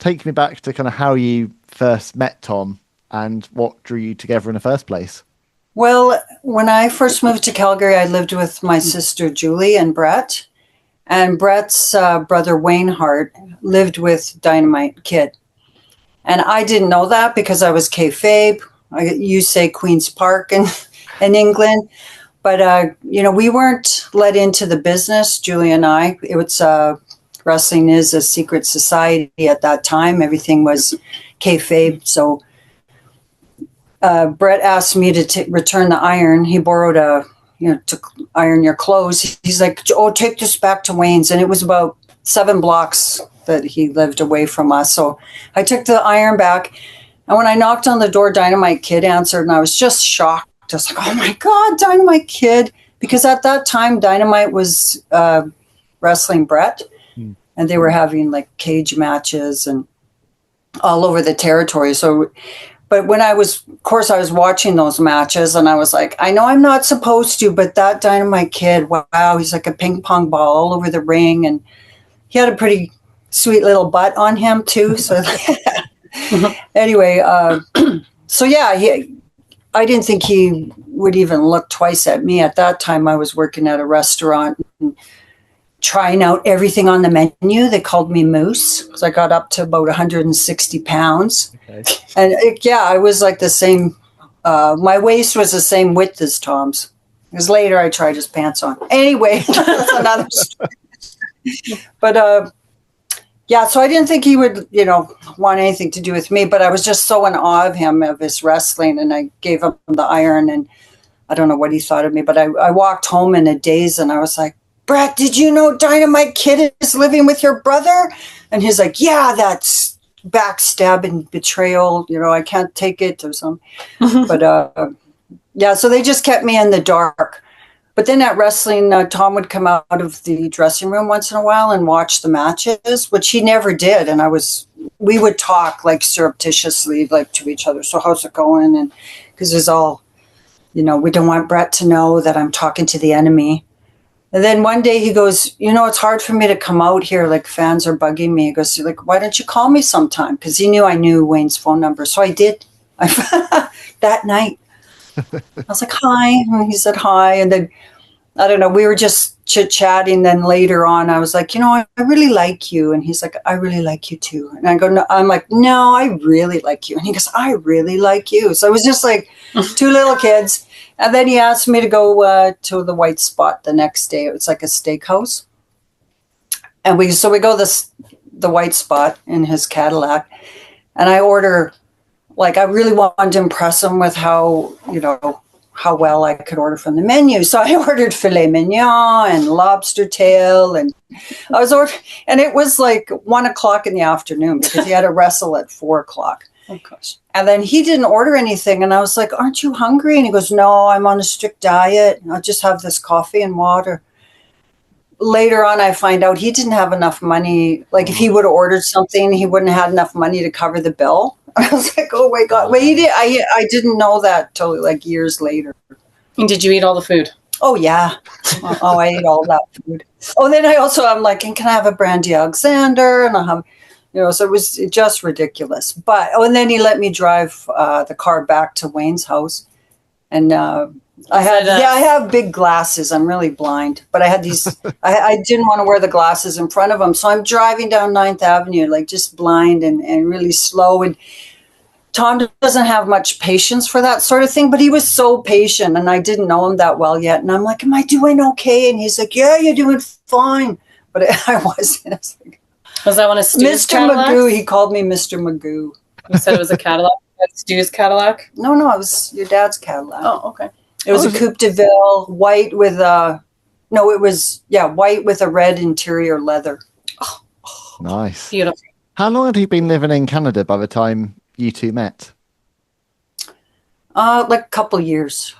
take me back to kind of how you first met Tom and what drew you together in the first place. Well, when I first moved to Calgary, I lived with my sister Julie and Brett. And Brett's brother Wayne Hart lived with Dynamite Kid. And I didn't know that because I was kayfabe. You say Queen's Park in England. But, we weren't let into the business, Julie and I. It was wrestling is a secret society at that time. Everything was kayfabe. So Brett asked me to return the iron. He borrowed to iron your clothes. He's like, oh, take this back to Wayne's. And it was about 7 blocks that he lived away from us. So I took the iron back. And when I knocked on the door, Dynamite Kid answered, and I was just shocked. I was like, oh my God, Dynamite Kid. Because at that time, Dynamite was wrestling Brett. And they were having like cage matches and all over the territory. So, but when I was watching those matches and I was like, I know I'm not supposed to, but that Dynamite Kid, wow, he's like a ping pong ball all over the ring. And he had a pretty sweet little butt on him too. So anyway, so yeah, I didn't think he would even look twice at me. At that time, I was working at a restaurant and trying out everything on the menu. They called me Moose because I got up to about 160 pounds. Okay. And I was like the same. My waist was the same width as Tom's. Because later I tried his pants on. Anyway, that's another story. But so I didn't think he would, want anything to do with me. But I was just so in awe of him, of his wrestling. And I gave him the iron. And I don't know what he thought of me. But I walked home in a daze and I was like, Brett, did you know Dynamite Kid is living with your brother? And he's like, yeah, that's backstab and betrayal. I can't take it or something. But so they just kept me in the dark. But then at wrestling, Tom would come out of the dressing room once in a while and watch the matches, which he never did. And we would talk like surreptitiously, like to each other. So how's it going? And because there's all, we don't want Brett to know that I'm talking to the enemy. And then one day he goes, it's hard for me to come out here. Like fans are bugging me. He goes, like, why don't you call me sometime? Because he knew I knew Wayne's phone number. So I did that night. I was like, hi. And he said, hi. And then, I don't know, we were just chit-chatting. Then later on, I was like, I really like you. And he's like, I really like you too. And I go, no, I'm like, no, I really like you. And he goes, I really like you. So it was just like 2 little kids. And then he asked me to go to the White Spot the next day. It was like a steakhouse. And we go the White Spot in his Cadillac. And I order, like, I really wanted to impress him with how well I could order from the menu. So I ordered filet mignon and lobster tail. And I was ordering, and it was like 1:00 in the afternoon because he had to wrestle at 4:00. Oh, gosh. And then he didn't order anything. And I was like, aren't you hungry? And he goes, no, I'm on a strict diet. I'll just have this coffee and water. Later on, I find out he didn't have enough money. Like if he would have ordered something, he wouldn't have had enough money to cover the bill. I was like, oh my God. Well, he did. I didn't know that till like years later. And did you eat all the food? Oh, yeah. Oh, I ate all that food. Oh, then I'm like, and can I have a brandy Alexander? And I'll have... so it was just ridiculous. But, and then he let me drive the car back to Wayne's house. And I have big glasses. I'm really blind. But I had these, I didn't want to wear the glasses in front of him. So I'm driving down 9th Avenue, like just blind and really slow. And Tom doesn't have much patience for that sort of thing, but he was so patient. And I didn't know him that well yet. And I'm like, am I doing okay? And he's like, yeah, you're doing fine. But I wasn't. I was like, was that one of Stu's Cadillacs? Magoo. He called me Mr. Magoo. You said it was a Cadillac? That's Stu's Cadillac? No, it was your dad's Cadillac. Oh, okay. It was a Coupe de Ville, white with white with a red interior leather. Oh, nice. Beautiful. How long had he been living in Canada by the time you two met? Like a couple years.